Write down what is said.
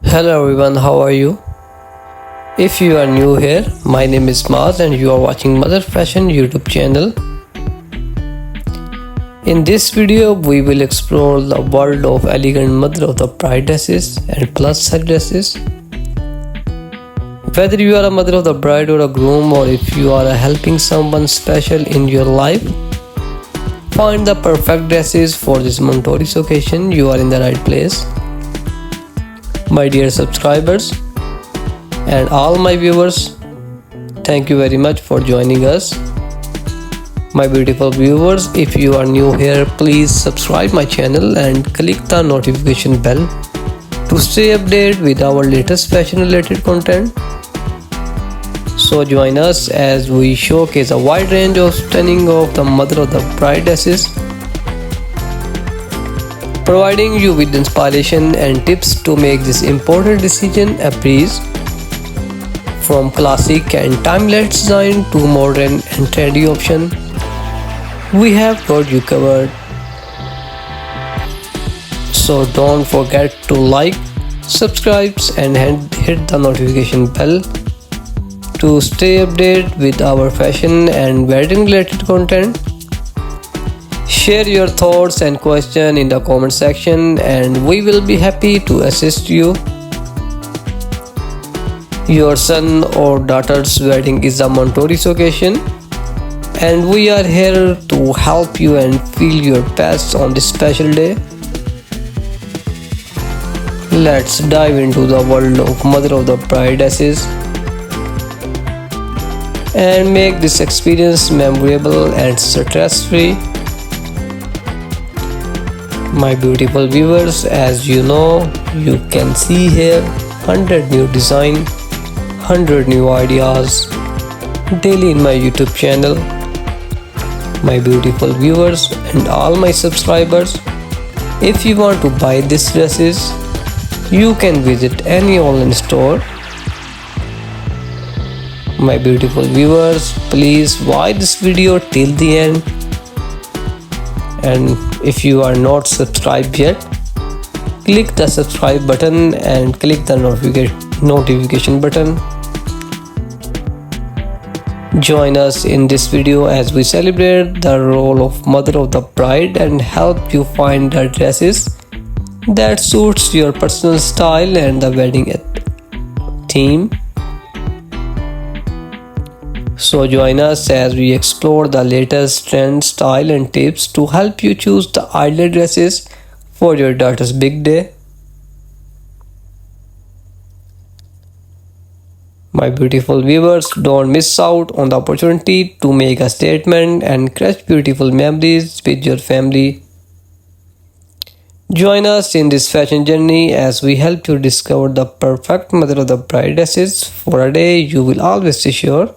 Hello everyone, how are you? If you are new here, my name is Maz and you are watching Mother Fashion YouTube channel. In this video, we will explore the world of elegant mother of the bride dresses and plus size dresses. Whether you are a mother of the bride or a groom, or if you are helping someone special in your life, find the perfect dresses for this momentous occasion. You are in the right place. My dear subscribers and all my viewers, thank you very much for joining us. My beautiful viewers, if you are new here, please subscribe my channel and click the notification bell to stay updated with our latest fashion related content. So join us as we showcase a wide range of stunning of the mother of the bride dresses, providing you with inspiration and tips to make this important decision a breeze. From classic and timeless design to modern and trendy option, we have got you covered. So don't forget to like, subscribe and hit the notification bell to stay updated with our fashion and wedding related content. Share your thoughts and questions in the comment section and we will be happy to assist you. Your son or daughter's wedding is a momentous occasion and we are here to help you and feel your best on this special day. Let's dive into the world of mother of the bride dresses and make this experience memorable and stress-free. My beautiful viewers, as you know, you can see here 100 new design, 100 new ideas daily in my YouTube channel. My beautiful viewers and all my subscribers, if you want to buy these dresses, you can visit any online store. My beautiful viewers, please watch this video till the end. And if you are not subscribed yet, click the subscribe button and click the notification button. Join us in this video as we celebrate the role of mother of the bride and help you find the dresses that suits your personal style and the wedding theme. So join us as we explore the latest trend, style and tips to help you choose the ideal dresses for your daughter's big day. My beautiful viewers, don't miss out on the opportunity to make a statement and create beautiful memories with your family. Join us in this fashion journey as we help you discover the perfect mother of the bride dresses for a day you will always be sure.